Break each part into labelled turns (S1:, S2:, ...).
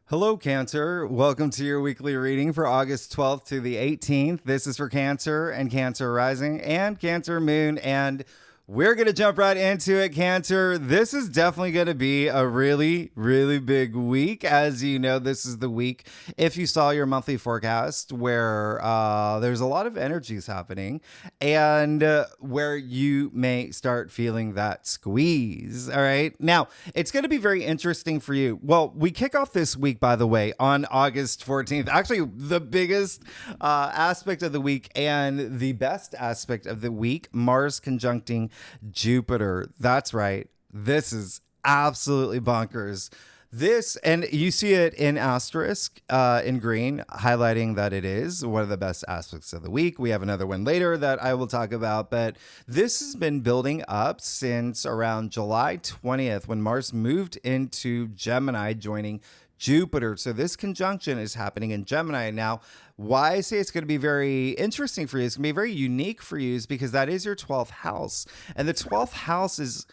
S1: Hello, Cancer. Welcome to your weekly reading for August 12th to the 18th. This is for Cancer and Cancer Rising and Cancer Moon. And we're going to jump right into it, Cancer. This is definitely going to be a really, really big week. As you know, this is the week, if you saw your monthly forecast, where there's a lot of energies happening and where you may start feeling that squeeze. All right. Now, it's going to be very interesting for you. Well, we kick off this week, by the way, on August 14th. Actually, the biggest aspect of the week and the best aspect of the week, Mars conjuncting Jupiter. That's right. This is absolutely bonkers. This, and you see it in asterisk in green, highlighting that it is one of the best aspects of the week. We have another one later that I will talk about, but this has been building up since around July 20th when Mars moved into Gemini, joining Jupiter. So this conjunction is happening in Gemini. Now, why I say it's going to be very interesting for you, it's going to be very unique for you, is because that is your 12th house. And the 12th house is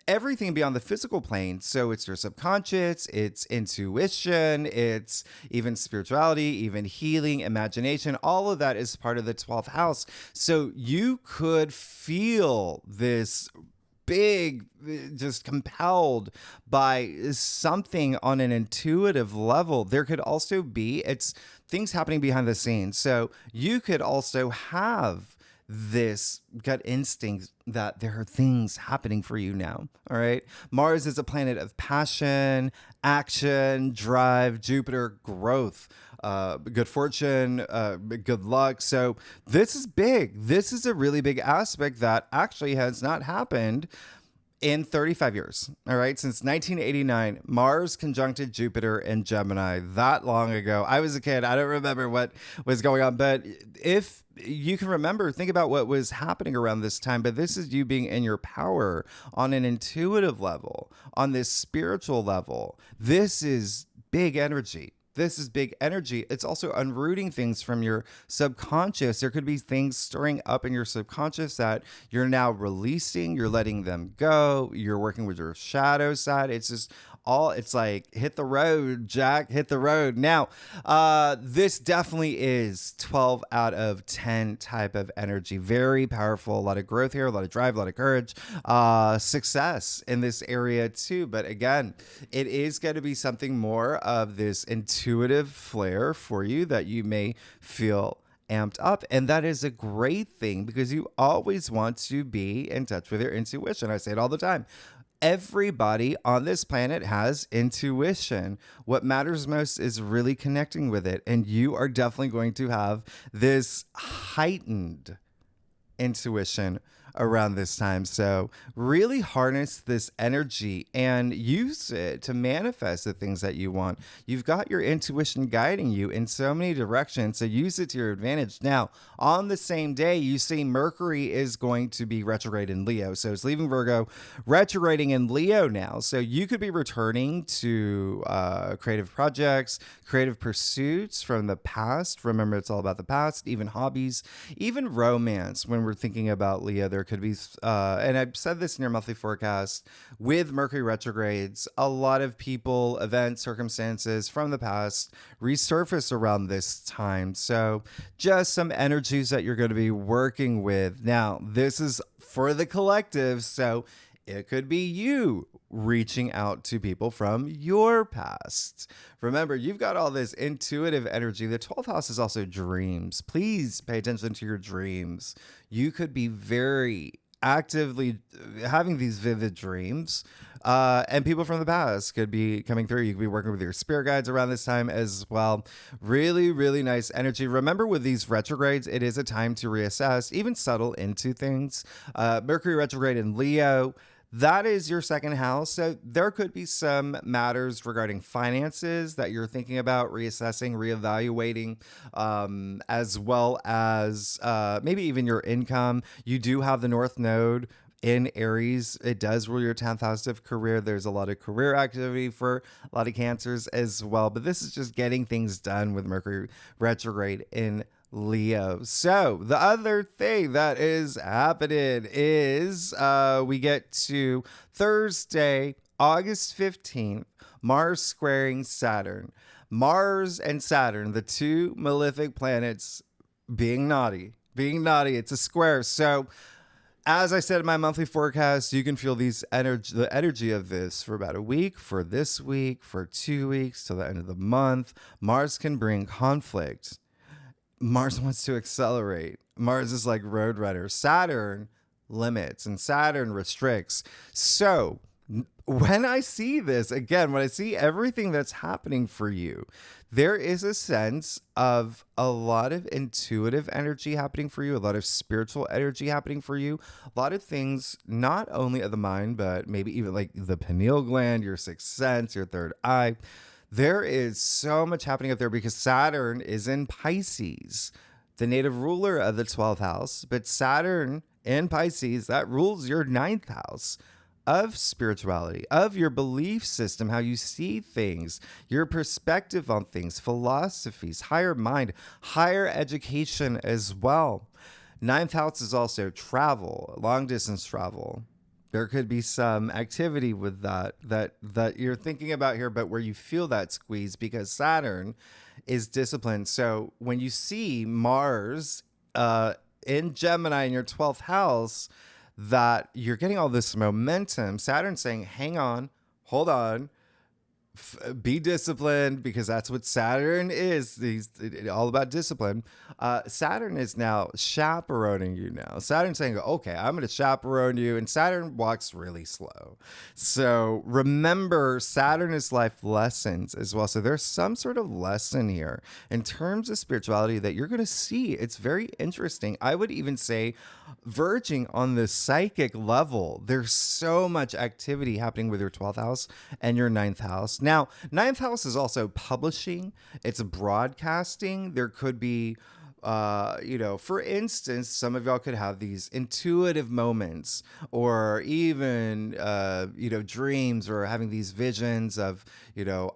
S1: everything beyond the physical plane. So it's your subconscious, it's intuition, it's even spirituality, even healing, imagination. All of that is part of the 12th house. So you could feel this big, just compelled by something on an intuitive level. There could also be, it's things happening behind the scenes. So you could also have this gut instinct that there are things happening for you now. All right. Mars is a planet of passion, action, drive, Jupiter, growth, good fortune, good luck. So this is big. This is a really big aspect that actually has not happened in 35 years. All right. Since 1989, Mars conjuncted Jupiter in Gemini. That long ago. I was a kid. I don't remember what was going on. But if you can remember, think about what was happening around this time. But this is you being in your power on an intuitive level, on this spiritual level. This is big energy. This is big energy. It's also unrooting things from your subconscious. There could be things stirring up in your subconscious that you're now releasing. You're letting them go. You're working with your shadow side. It's just it's like, hit the road, Jack, hit the road. Now, this definitely is 12 out of 10 type of energy. Very powerful. A lot of growth here, a lot of drive, a lot of courage, success in this area too. But again, it is going to be something more of this intuitive flair for you that you may feel amped up. And that is a great thing because you always want to be in touch with your intuition. I say it all the time. Everybody on this planet has intuition. What matters most is really connecting with it. And you are definitely going to have this heightened intuition around this time. So really harness this energy and use it to manifest the things that you want. You've got your intuition guiding you in so many directions, so use it to your advantage. Now, on the same day, you see Mercury is going to be retrograde in Leo. So it's leaving Virgo, retrograding in Leo now. So you could be returning to creative projects, creative pursuits from the past. Remember, it's all about the past, even hobbies, even romance. When we're thinking about Leo, there could be, and I've said this in your monthly forecast, with Mercury retrogrades, a lot of people, events, circumstances from the past resurface around this time. So just some energies that you're going to be working with. Now, this is for the collective, so it could be you reaching out to people from your past. Remember, you've got all this intuitive energy. The 12th house is also dreams. Please pay attention to your dreams. You could be very actively having these vivid dreams. And people from the past could be coming through. You could be working with your spirit guides around this time as well. Really, really nice energy. Remember, with these retrogrades, it is a time to reassess, even settle into things. Mercury retrograde in Leo, that is your second house. So there could be some matters regarding finances that you're thinking about reassessing, reevaluating, as well as maybe even your income. You do have the North Node in Aries. It does rule your 10th house of career. There's a lot of career activity for a lot of Cancers as well. But this is just getting things done with Mercury retrograde in Leo. So the other thing that is happening is we get to Thursday, August 15th. Mars squaring Saturn. Mars and Saturn, the two malefic planets, being naughty. It's a square. So as I said in my monthly forecast, you can feel the energy of this for about a week, for this week, for 2 weeks, till the end of the month. Mars can bring conflict. Mars wants to accelerate. Mars is like Roadrunner. Saturn limits and Saturn restricts. So when I see this, again, when I see everything that's happening for you, there is a sense of a lot of intuitive energy happening for you, a lot of spiritual energy happening for you, a lot of things, not only of the mind, but maybe even like the pineal gland, your sixth sense, your third eye. There is so much happening up there because Saturn is in Pisces, the native ruler of the 12th house. But Saturn in Pisces, that rules your ninth house of spirituality, of your belief system, how you see things, your perspective on things, philosophies, higher mind, higher education as well. Ninth house is also travel, long distance travel. There could be some activity with that you're thinking about here, but where you feel that squeeze because Saturn is disciplined. So when you see Mars in Gemini in your 12th house, that you're getting all this momentum. Saturn saying, hang on, hold on, be disciplined, because that's what Saturn is. He's all about discipline. Saturn is now chaperoning you now. Saturn saying, okay, I'm going to chaperone you. And Saturn walks really slow. So remember, Saturn is life lessons as well. So there's some sort of lesson here in terms of spirituality that you're going to see. It's very interesting. I would even say verging on the psychic level. There's so much activity happening with your 12th house and your 9th house. Now, ninth house is also publishing. It's broadcasting. There could be, for instance, some of y'all could have these intuitive moments or even, dreams or having these visions of,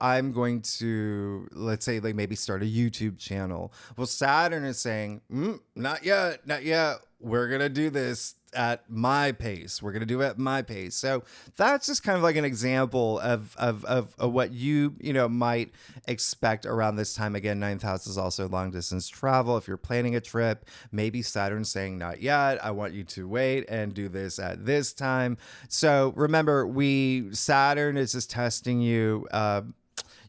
S1: I'm going to, let's say, like maybe start a YouTube channel. Well, Saturn is saying, not yet. We're going to do this at my pace. We're going to do it at my pace. So that's just kind of like an example of what you might expect around this time. Again, ninth house is also long distance travel. If you're planning a trip, maybe Saturn's saying, not yet. I want you to wait and do this at this time. So remember, Saturn is just testing you.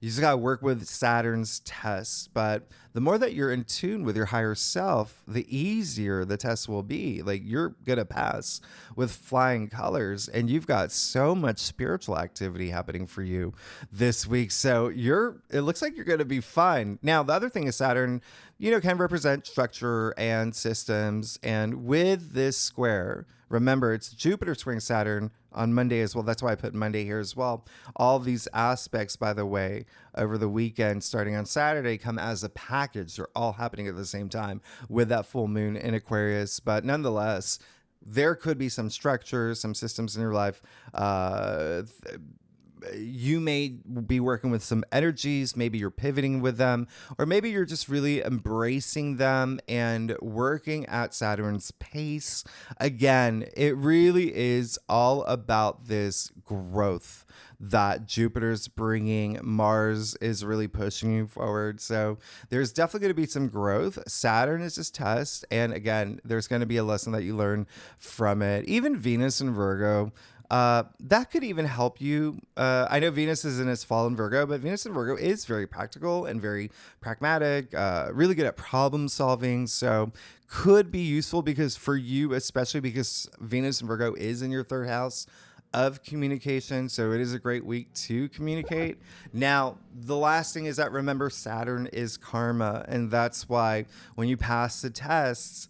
S1: You just got to work with Saturn's tests. But the more that you're in tune with your higher self, the easier the test will be. Like, you're going to pass with flying colors. And you've got so much spiritual activity happening for you this week. So it looks like you're going to be fine. Now, the other thing is Saturn, can represent structure and systems. And with this square, remember, it's Jupiter squaring Saturn on Monday as well. That's why I put Monday here as well. All these aspects, by the way, over the weekend, starting on Saturday, come as a package. They're all happening at the same time with that full moon in Aquarius. But nonetheless, there could be some structures, some systems in your life. You may be working with some energies. Maybe you're pivoting with them, or maybe you're just really embracing them and working at Saturn's pace. Again, it really is all about this growth that Jupiter's bringing. Mars is really pushing you forward. So there's definitely going to be some growth. Saturn is this test. And again, there's going to be a lesson that you learn from it. Even Venus and Virgo, that could even help you. I know Venus is in its fall in Virgo, but Venus in Virgo is very practical and very pragmatic, really good at problem solving. So could be useful because for you, especially because Venus in Virgo is in your third house of communication. So it is a great week to communicate. Now, the last thing is that remember, Saturn is karma. And that's why when you pass the tests,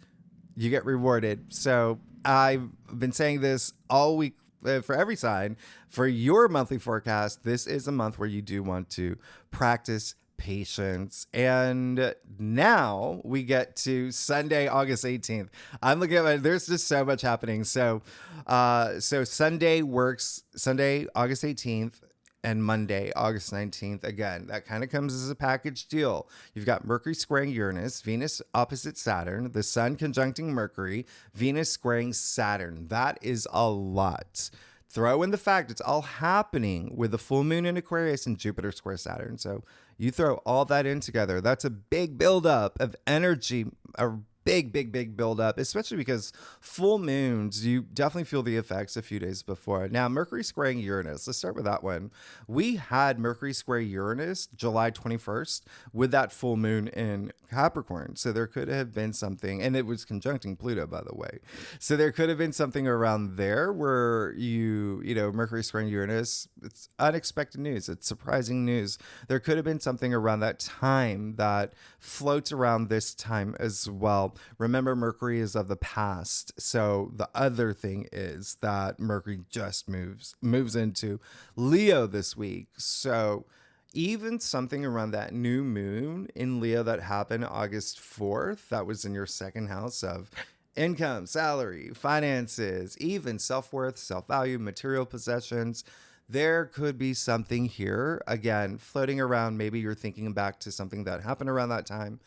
S1: you get rewarded. So I've been saying this all week. For every sign, for your monthly forecast, this is a month where you do want to practice patience. And now we get to Sunday, August 18th. I'm looking at there's just so much happening. So Sunday works, Sunday, August 18th. And Monday, August 19th, again, that kind of comes as a package deal. You've got Mercury squaring Uranus, Venus opposite Saturn, the Sun conjuncting Mercury, Venus squaring Saturn. That is a lot throw in the fact it's all happening with the full moon in Aquarius and Jupiter square Saturn. So you throw all that in together. That's a big buildup of energy, a big buildup, especially because full moons, you definitely feel the effects a few days before. Now, Mercury squaring Uranus, let's start with that one. We had Mercury square Uranus July 21st with that full moon in Capricorn. So there could have been something, and it was conjuncting Pluto, by the way. So there could have been something around there where Mercury squaring Uranus, it's unexpected news. It's surprising news. There could have been something around that time that floats around this time as well. Remember, Mercury is of the past. So the other thing is that Mercury just moves into Leo this week. So even something around that new moon in Leo that happened August 4th, that was in your second house of income, salary, finances, even self-worth, self-value, material possessions. There could be something here, again, floating around. Maybe you're thinking back to something that happened around that time.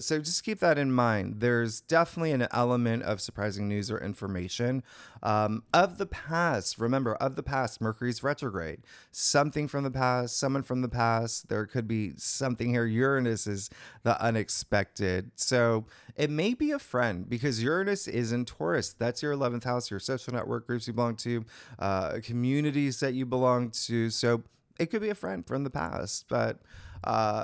S1: So just keep that in mind. There's definitely an element of surprising news or information of the past. Remember, of the past, Mercury's retrograde. Something from the past, someone from the past. There could be something here. Uranus is the unexpected. So it may be a friend because Uranus is in Taurus. That's your 11th house, your social network groups you belong to, communities that you belong to. So it could be a friend from the past. But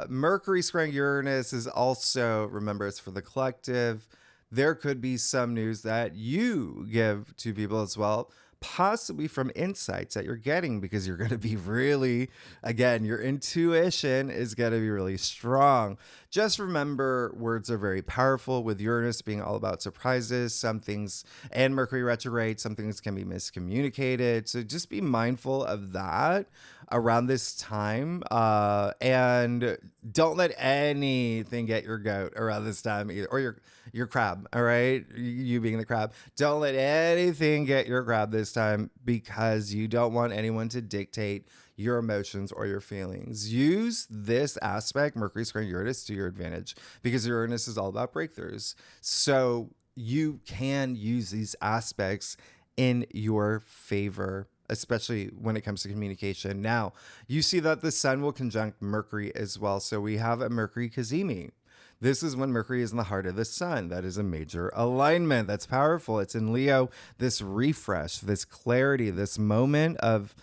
S1: Mercury squaring Uranus is also, remember, it's for the collective. There could be some news that you give to people as well, possibly from insights that you're getting, because you're going to be really, again, your intuition is going to be really strong. Just remember, words are very powerful, with Uranus being all about surprises. Some things, and Mercury retrograde, some things can be miscommunicated. So just be mindful of that around this time. And don't let anything get your goat around this time either, or your crab. All right. You being the crab. Don't let anything get your crab this time, because you don't want anyone to dictate your emotions or your feelings. Use this aspect, Mercury squaring Uranus, to your advantage, because Uranus is all about breakthroughs. So you can use these aspects in your favor, especially when it comes to communication. Now, you see that the sun will conjunct Mercury as well. So we have a Mercury Cazimi. This is when Mercury is in the heart of the sun. That is a major alignment. That's powerful. It's in Leo, this refresh, this clarity, this moment of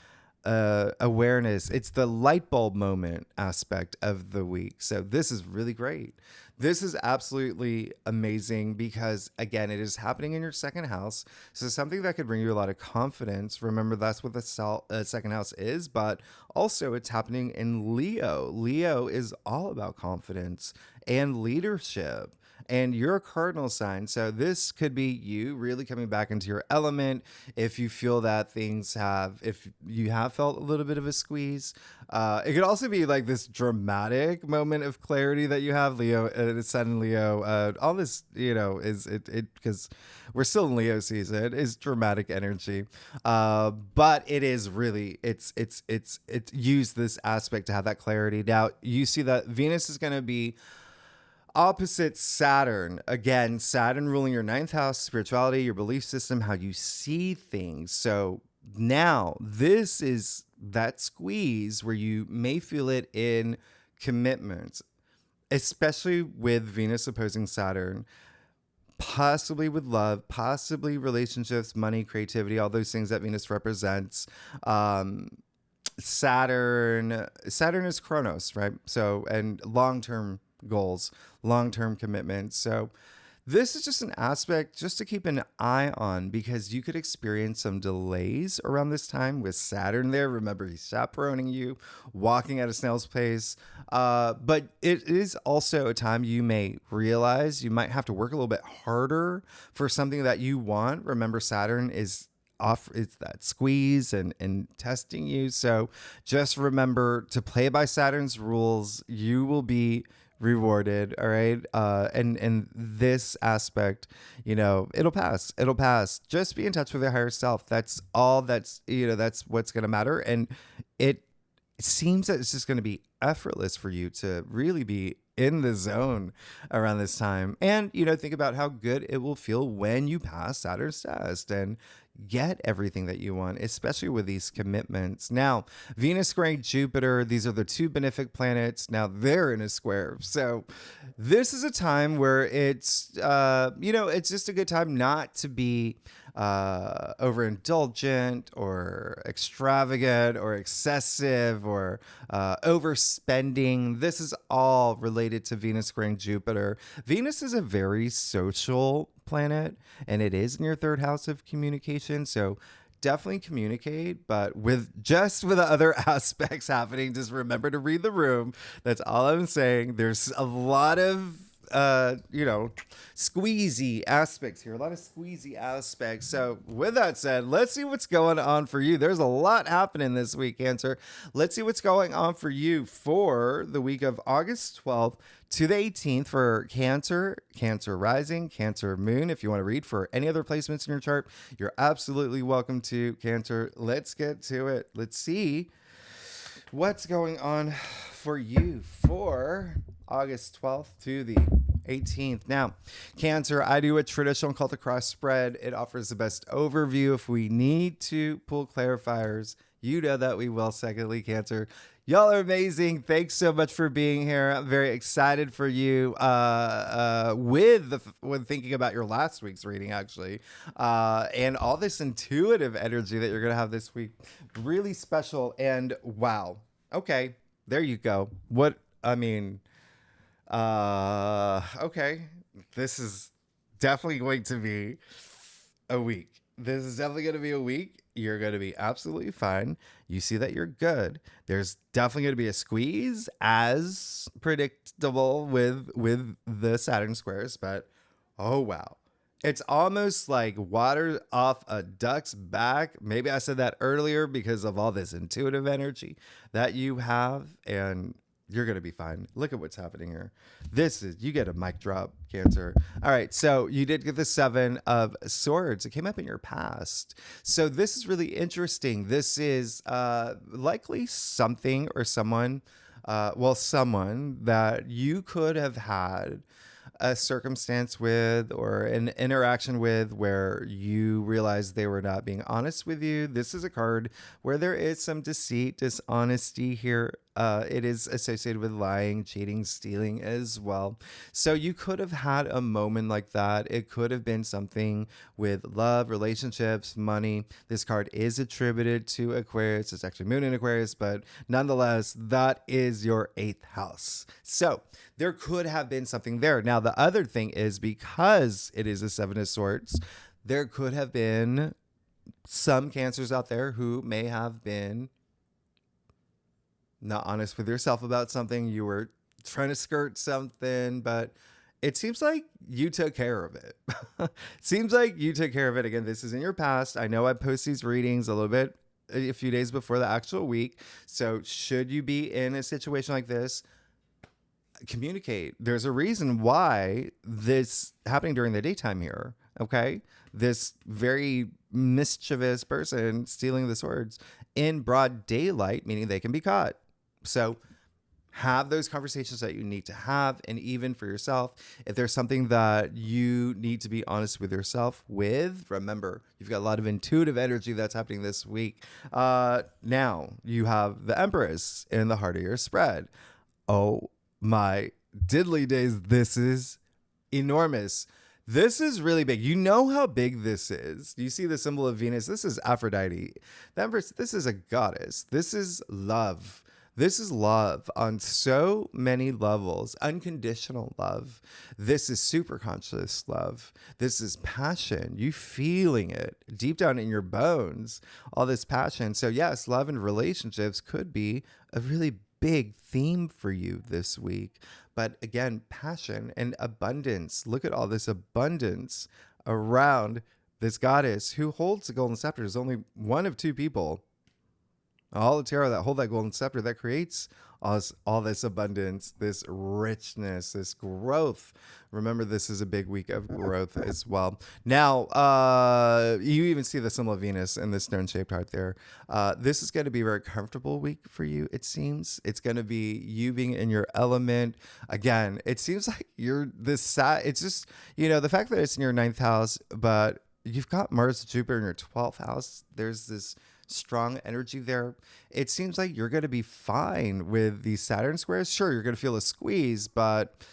S1: awareness. It's the light bulb moment aspect of the week. So this is really great. This is absolutely amazing because, again, it is happening in your second house. So something that could bring you a lot of confidence. Remember, that's what the second house is, but also it's happening in Leo. Leo is all about confidence and leadership. And you're a cardinal sign. So this could be you really coming back into your element. If you feel that if you have felt a little bit of a squeeze, it could also be like this dramatic moment of clarity that you have, Leo, it's Sun in Leo. All this, is it because we're still in Leo season, is dramatic energy. But it is really, it's used this aspect to have that clarity. Now you see that Venus is going to be opposite Saturn. Again, Saturn ruling your ninth house, spirituality, your belief system, how you see things. So now this is that squeeze where you may feel it in commitments, especially with Venus opposing Saturn, possibly with love, possibly relationships, money, creativity, all those things that Venus represents. Saturn is Chronos, right? So, and long-term goals, long-term commitments. So this is just an aspect just to keep an eye on, because you could experience some delays around this time with Saturn there. Remember, he's chaperoning you, walking at a snail's pace. But it is also a time you may realize you might have to work a little bit harder for something that you want. Remember, Saturn is it's that squeeze and testing you. So just remember to play by Saturn's rules. You will be rewarded. All right. And this aspect, it'll pass. Just be in touch with your higher self. That's all that's what's going to matter. And it seems that it's just going to be effortless for you to really be in the zone around this time. And, think about how good it will feel when you pass Saturn's test and get everything that you want, especially with these commitments. Now, Venus squaring Jupiter, these are the two benefic planets. Now they're in a square. So this is a time where it's just a good time not to be overindulgent or extravagant or excessive or overspending. This is all related to Venus squaring Jupiter. Venus is a very social planet, and it is in your third house of communication. So definitely communicate, but with the other aspects happening, just remember to read the room. That's all I'm saying. There's a lot of squeezy aspects here, a lot of squeezy aspects. So with that said, let's see what's going on for you. There's a lot happening this week, Cancer. Let's see what's going on for you for the week of August 12th to the 18th for Cancer, Cancer rising, Cancer moon. If you want to read for any other placements in your chart, you're absolutely welcome to, Cancer. Let's get to it. Let's see what's going on for you for August 12th to the 18th. Now, Cancer, I do a traditional called the cross spread. It offers the best overview. If we need to pull clarifiers, you know that we will. Secondly, Cancer, y'all are amazing. Thanks so much for being here. I'm very excited for you when thinking about your last week's reading, actually, and all this intuitive energy that you're going to have this week. Really special. And wow. Okay, there you go. Okay. This is definitely going to be a week. This is definitely going to be a week. You're going to be absolutely fine. You see that you're good. There's definitely going to be a squeeze, as predictable with the Saturn squares, but oh wow. It's almost like water off a duck's back. Maybe I said that earlier because of all this intuitive energy that you have, and you're going to be fine. Look at what's happening here. You get a mic drop, Cancer. All right. So you did get the 7 of Swords. It came up in your past. So this is really interesting. This is likely something or someone that you could have had a circumstance with or an interaction with where you realize they were not being honest with you. This is a card where there is some deceit, dishonesty here. It is associated with lying, cheating, stealing as well. So you could have had a moment like that. It could have been something with love, relationships, money. This card is attributed to Aquarius. It's actually Moon in Aquarius, but nonetheless, that is your 8th house. So there could have been something there. Now, the other thing is, because it is a 7 of Swords, there could have been some Cancers out there who may have been not honest with yourself about something. You were trying to skirt something, but it seems like you took care of it. Seems like you took care of it. Again, this is in your past. I know I post these readings a few days before the actual week. So should you be in a situation like this, communicate. There's a reason why this happening during the daytime here. Okay. This very mischievous person stealing the swords in broad daylight, meaning they can be caught. So have those conversations that you need to have. And even for yourself, if there's something that you need to be honest with yourself with, remember, you've got a lot of intuitive energy that's happening this week. Now you have the Empress in the heart of your spread. Oh my diddly days. This is enormous. This is really big. You know how big this is. You see the symbol of Venus. This is Aphrodite. The Empress, this is a goddess. This is love. This is love on so many levels. Unconditional love. This is super conscious love. This is passion. You feeling it deep down in your bones. All this passion. So yes, love and relationships could be a really big theme for you this week. But again, passion and abundance. Look at all this abundance around this goddess who holds the golden scepter. Is only one of 2 people All the tarot that hold that golden scepter that creates all this abundance, this richness, this growth. Remember, this is a big week of growth as well. Now, you even see the symbol of Venus in this stone-shaped heart there. This is going to be a very comfortable week for you, it seems. It's going to be you being in your element. Again, it seems like you're this it's just, the fact that it's in your ninth house, but you've got Mars and Jupiter in your 12th house. There's this strong energy there. It seems like you're going to be fine with these Saturn squares. Sure, you're going to feel a squeeze, but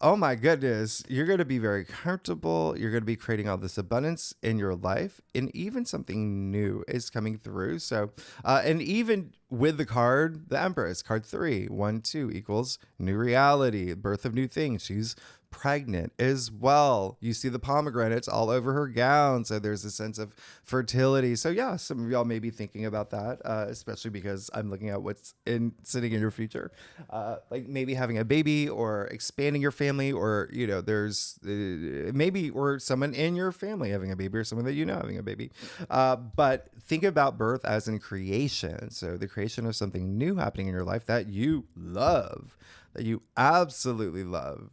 S1: oh my goodness, you're going to be very comfortable. You're going to be creating all this abundance in your life, and even something new is coming through. So, and even with the card, the Empress, card 3, 1, 2 equals new reality, birth of new things. She's pregnant as well. You see the pomegranates all over her gown. So there's a sense of fertility. So yeah, some of y'all may be thinking about that, especially because I'm looking at what's sitting in your future. Like maybe having a baby or expanding your family, or, there's maybe, or someone in your family having a baby, or someone that having a baby. But think about birth as in creation. So the creation of something new happening in your life that you love, that you absolutely love.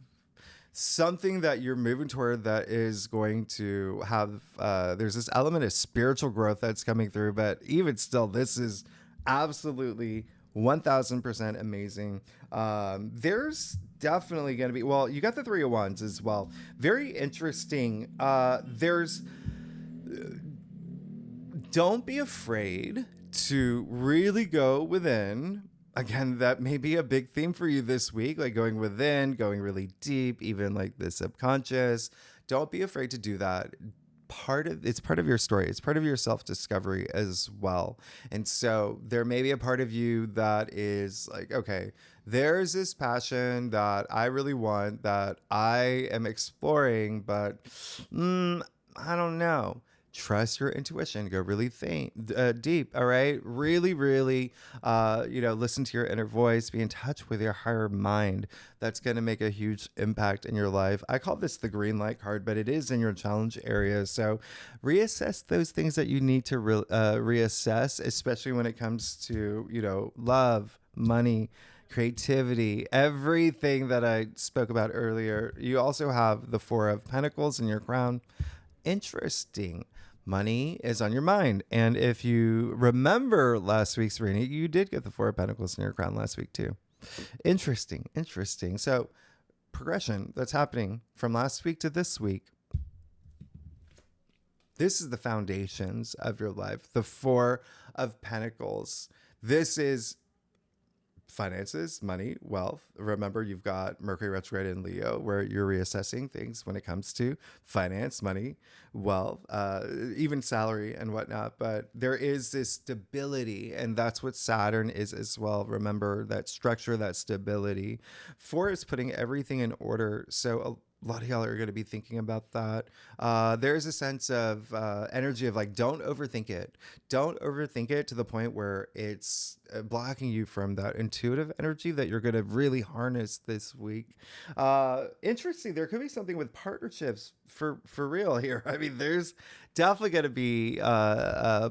S1: Something that you're moving toward that is going to have, there's this element of spiritual growth that's coming through, but even still, this is absolutely 1000% amazing. There's definitely going to be, well, you got the 3 of Wands as well. Very interesting. Don't be afraid to really go within. Again, that may be a big theme for you this week, like going within, going really deep, even like the subconscious. Don't be afraid to do that. It's part of your story. It's part of your self-discovery as well. And so there may be a part of you that is like, okay, there's this passion that I really want, that I am exploring, but I don't know. Trust your intuition. Go really deep. All right. Really, really, listen to your inner voice. Be in touch with your higher mind. That's going to make a huge impact in your life. I call this the green light card, but it is in your challenge area. So reassess those things that you need to reassess, especially when it comes to, love, money, creativity, everything that I spoke about earlier. You also have the 4 of Pentacles in your crown. Interesting. Money is on your mind. And if you remember last week's reading, you did get the 4 of Pentacles in your crown last week too. Interesting. So progression that's happening from last week to this week. This is the foundations of your life. The 4 of Pentacles. This is finances, money, wealth. Remember, you've got Mercury retrograde in Leo, where you're reassessing things when it comes to finance, money, wealth, even salary and whatnot. But there is this stability, and that's what Saturn is as well. Remember that structure, that stability. 4 is putting everything in order. So a lot of y'all are going to be thinking about that. There's a sense of energy of like, don't overthink it. Don't overthink it to the point where it's blocking you from that intuitive energy that you're going to really harness this week. Interesting. There could be something with partnerships for real here. I mean, there's definitely going to be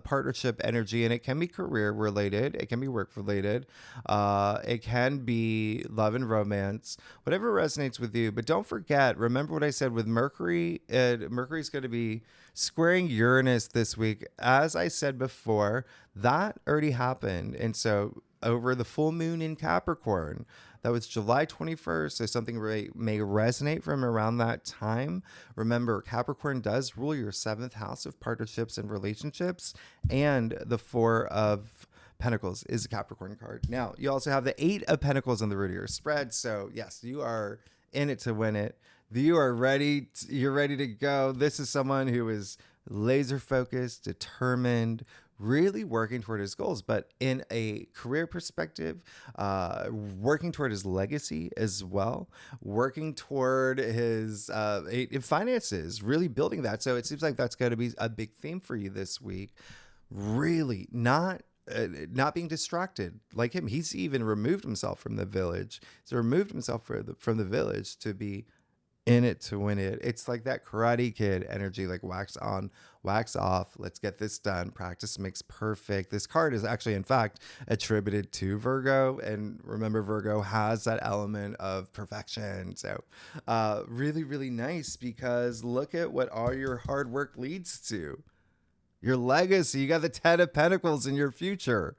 S1: partnership energy, and it can be career related. It can be work related. It can be love and romance, whatever resonates with you. But don't forget, remember what I said with Mercury. Mercury's going to be squaring Uranus this week. As I said before, that already happened. And so over the full moon in Capricorn, that was July 21st. So something may resonate from around that time. Remember, Capricorn does rule your 7th house of partnerships and relationships. And the 4 of Pentacles is a Capricorn card. Now, you also have the 8 of Pentacles on the root of your spread. So yes, you are in it to win it. You are ready. You're ready to go. This is someone who is laser focused, determined, really working toward his goals, but in a career perspective, working toward his legacy as well, working toward his finances, really building that. So it seems like that's going to be a big theme for you this week. Really not being distracted like him. He's even removed himself from the village. He's removed himself from the village to be in it to win it. It's like that Karate Kid energy, like wax on, wax off. Let's get this done. Practice makes perfect. This card is actually, in fact, attributed to Virgo. And remember, Virgo has that element of perfection. So really, really nice, because look at what all your hard work leads to. Your legacy. You got the 10 of Pentacles in your future.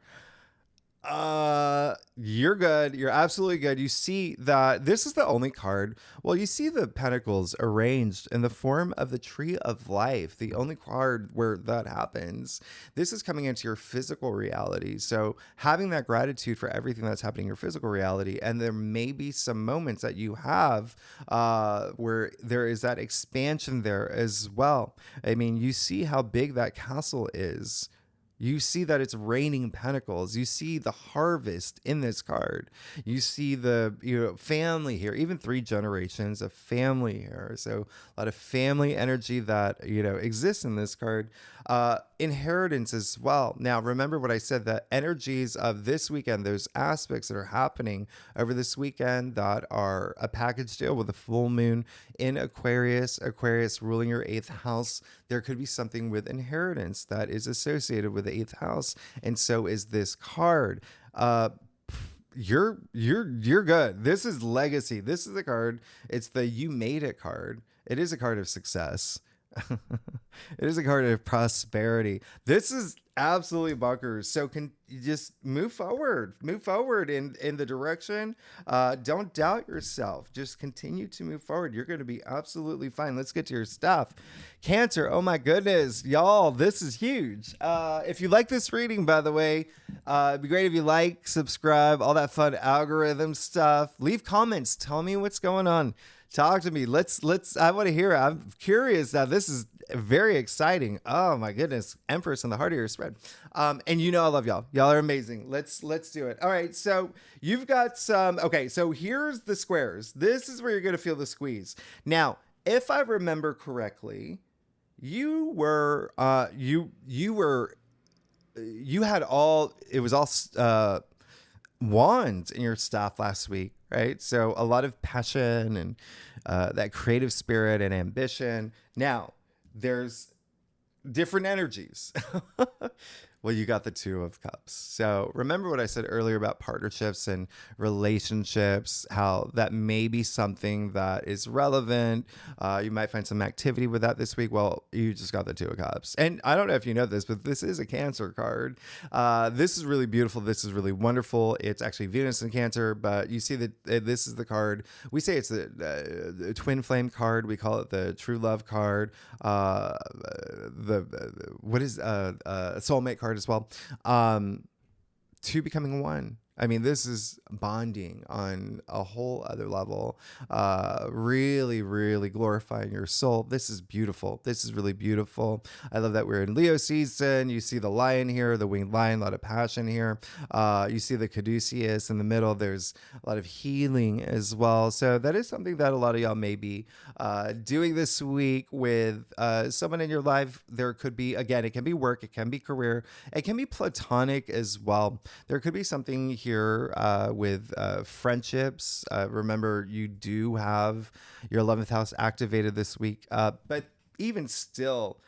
S1: You're good. You're absolutely good. You see that this is the only card. Well, you see the pentacles arranged in the form of the tree of life, the only card where that happens. This is coming into your physical reality. So having that gratitude for everything that's happening in your physical reality. And there may be some moments that you have where there is that expansion there as well. I mean, you see how big that castle is. You see that it's raining pentacles. You see the harvest in this card. You see the family here, even 3 generations of family here. So a lot of family energy that exists in this card. Inheritance as well. Now, remember what I said, the energies of this weekend, those aspects that are happening over this weekend that are a package deal with a full moon in Aquarius ruling your 8th house. There could be something with inheritance that is associated with the 8th house. And so is this card. You're good. This is legacy. This is the card. It's the you made it card. It is a card of success. It is a card of prosperity. This is absolutely bonkers. So can you just move forward in the direction. Don't doubt yourself. Just continue to move forward. You're going to be absolutely fine. Let's get to your stuff. Cancer. Oh my goodness, y'all, this is huge. If you like this reading, by the way, it'd be great if you like, subscribe, all that fun algorithm stuff. Leave comments. Tell me what's going on. Talk to me. Let's I want to hear it. I'm curious now. This is very exciting. Oh my goodness. Empress in the heart of your spread. And I love y'all. Y'all are amazing. Let's do it. All right. So you've got some, okay. So here's the squares. This is where you're going to feel the squeeze. Now, if I remember correctly, you had all wands in your staff last week, right? So a lot of passion and that creative spirit and ambition. Now, there's different energies. Well, you got the 2 of Cups. So remember what I said earlier about partnerships and relationships, how that may be something that is relevant. You might find some activity with that this week. Well, you just got the 2 of Cups. And I don't know if you know this, but this is a Cancer card. This is really beautiful. This is really wonderful. It's actually Venus in Cancer, but you see that this is the card. We say it's the twin flame card. We call it the true love card. What is a soulmate card as well. 2 becoming 1. I mean, this is bonding on a whole other level. Really, really glorifying your soul. This is beautiful. This is really beautiful. I love that we're in Leo season. You see the lion here, the winged lion, a lot of passion here. You see the caduceus in the middle. There's a lot of healing as well. So that is something that a lot of y'all may be doing this week with someone in your life. There could be, again, it can be work, it can be career, it can be platonic as well. There could be something here with friendships. Remember, you do have your 11th house activated this week, but even still,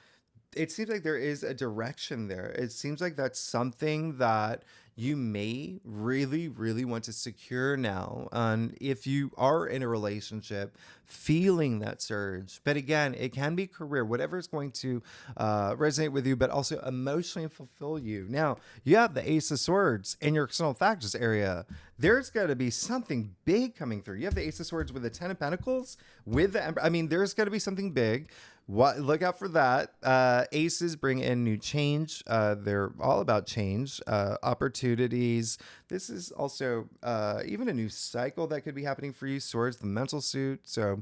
S1: it seems like there is a direction there. It seems like that's something that you may really, really want to secure now. And if you are in a relationship, feeling that surge. But again, it can be career, whatever is going to resonate with you, but also emotionally fulfill you. Now, you have the Ace of Swords in your external factors area. There's got to be something big coming through. You have the Ace of Swords with the 10 of Pentacles, with the Emperor. I mean, there's got to be something big. Look out for that. Aces bring in new change. They're all about change, opportunities. This is also even a new cycle that could be happening for you. Swords, the mental suit. So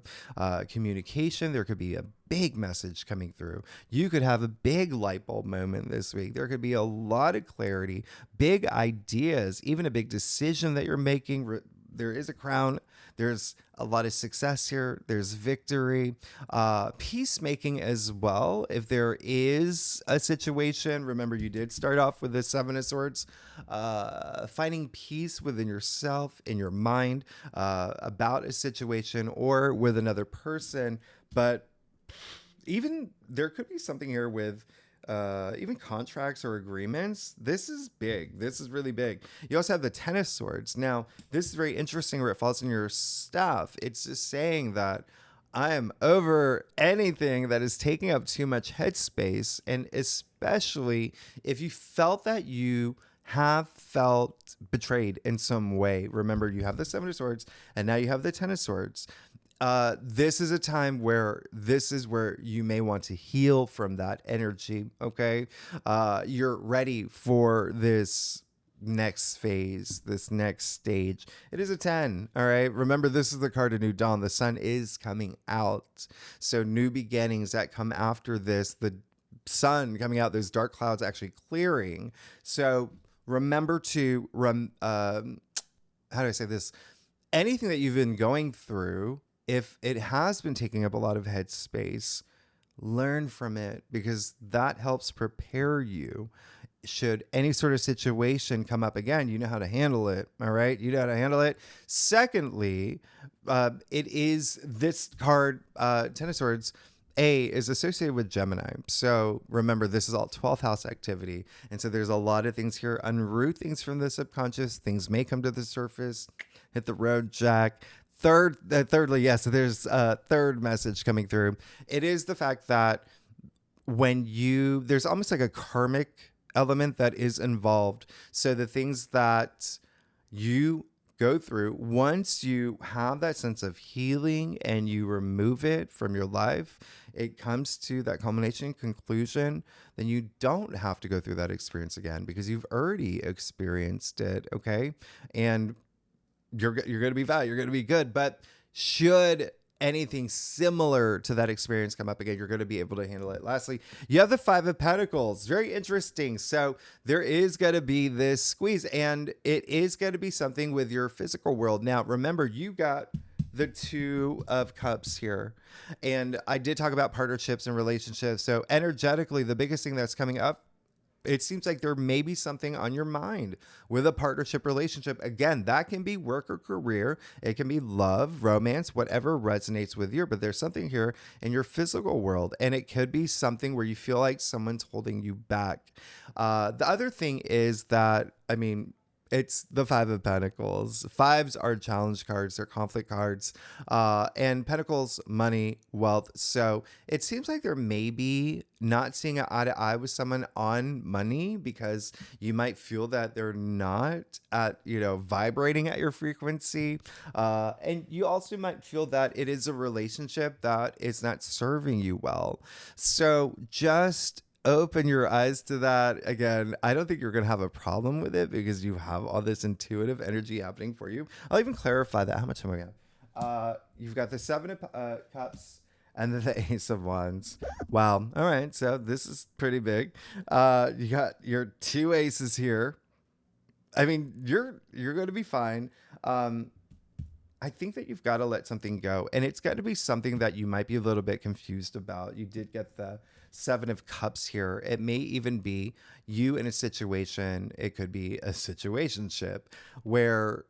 S1: communication, there could be a big message coming through. You could have a big light bulb moment this week. There could be a lot of clarity, big ideas, even a big decision that you're making there is a crown. There's a lot of success here. There's victory, peacemaking as well. If there is a situation, remember you did start off with the Seven of Swords, finding peace within yourself, in your mind, about a situation or with another person. But even there could be something here with even contracts or agreements. This is big. This is really big. You also have the Ten of Swords. Now, this is very interesting where it falls in your staff. It's just saying that I am over anything that is taking up too much headspace. And especially if you felt that you have felt betrayed in some way. Remember, you have the Seven of Swords and now you have the Ten of Swords. This is a time where this is where you may want to heal from that energy. Okay. You're ready for this next phase, this next stage. It is a 10. All right. Remember, this is the card of New Dawn. The sun is coming out. So new beginnings that come after this, the sun coming out, those dark clouds actually clearing. So remember to, how do I say this? Anything that you've been going through, if it has been taking up a lot of headspace, learn from it, because that helps prepare you. Should any sort of situation come up again, you know how to handle it. All right. You know how to handle it. Secondly, it is this card, Ten of Swords, is associated with Gemini. So remember, this is all 12th house activity. And so there's a lot of things here. Unroot things from the subconscious. Things may come to the surface. Hit the road, Jack. Thirdly, yes, there's a third message coming through. It is the fact that there's almost like a karmic element that is involved. So the things that you go through, once you have that sense of healing and you remove it from your life, it comes to that culmination conclusion, then you don't have to go through that experience again because you've already experienced it. Okay. And you're going to be fine. You're going to be good. But should anything similar to that experience come up again, you're going to be able to handle it. Lastly, you have the Five of Pentacles. Very interesting. So there is going to be this squeeze, and it is going to be something with your physical world. Now, remember, you got the Two of Cups here. And I did talk about partnerships and relationships. So energetically, the biggest thing that's coming up, it seems like there may be something on your mind with a partnership relationship. Again, that can be work or career. It can be love, romance, whatever resonates with you. But there's something here in your physical world. And it could be something where you feel like someone's holding you back. The other thing is that, it's the Five of Pentacles. Fives are challenge cards. They're conflict cards. And Pentacles, money, wealth. So it seems like there may be not seeing eye to eye with someone on money because you might feel that they're not vibrating at your frequency. And you also might feel that it is a relationship that is not serving you well. So just open your eyes to that. Again, I don't think you're going to have a problem with it because you have all this intuitive energy happening for you. I'll even clarify that. How much time we have? You've got the Seven of Cups and then the Ace of Wands. Wow. All right. So this is pretty big. You got your two aces here. You're going to be fine. I think that you've got to let something go, and it's got to be something that you might be a little bit confused about. You did get the Seven of Cups here. It may even be you in a situation. It could be a situationship where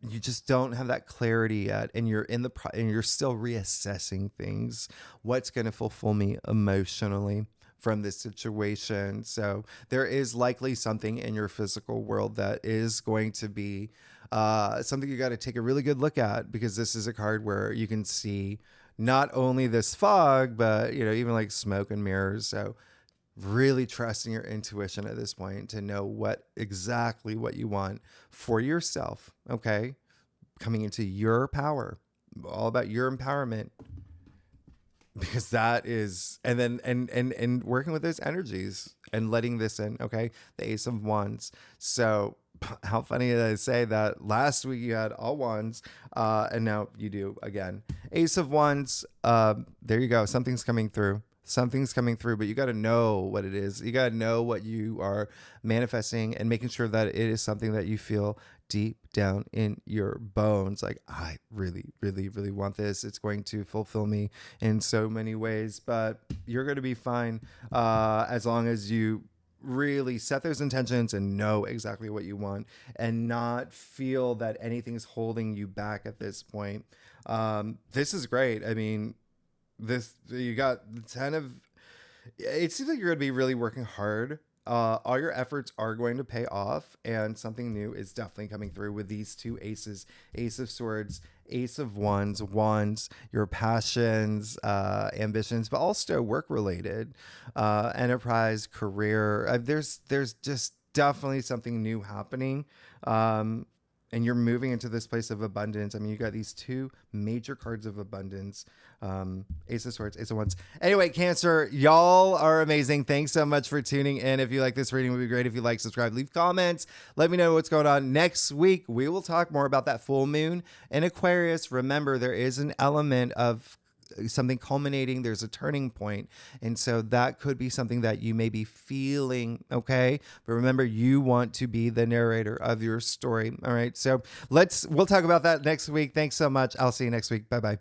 S1: you just don't have that clarity yet, and you're and you're still reassessing things. What's going to fulfill me emotionally from this situation? So there is likely something in your physical world that is going to be something you got to take a really good look at, because this is a card where you can see not only this fog, but even like smoke and mirrors. So really trusting your intuition at this point to know exactly what you want for yourself. Okay. Coming into your power, all about your empowerment, because that is, and then, and working with those energies and letting this in. Okay. The Ace of Wands. So how funny did I say that last week you had all wands, and now you do again. Ace of Wands. There you go. Something's coming through. But you got to know what it is. You got to know what you are manifesting and making sure that it is something that you feel deep down in your bones, like, I really, really, really want this. It's going to fulfill me in so many ways, but you're going to be fine as long as you really set those intentions and know exactly what you want and not feel that anything's holding you back at this point. This is great. I mean, this, you got 10 of, it seems like you're going to be really working hard. All your efforts are going to pay off, and something new is definitely coming through with these two aces: Ace of Swords, Ace of Wands, your passions, ambitions, but also work related, enterprise, career. There's just definitely something new happening. And you're moving into this place of abundance. I mean, you got these two major cards of abundance, Ace of Swords, Ace of Wands. Anyway, Cancer, y'all are amazing. Thanks so much for tuning in. If you like this reading, it would be great if you like, subscribe, leave comments. Let me know what's going on. Next week, we will talk more about that full moon in Aquarius. Remember, there is an element of something culminating. There's a turning point, and so that could be something that you may be feeling. Okay, but remember, you want to be the narrator of your story. All right, so we'll talk about that next week. Thanks so much. I'll see you next week. Bye bye.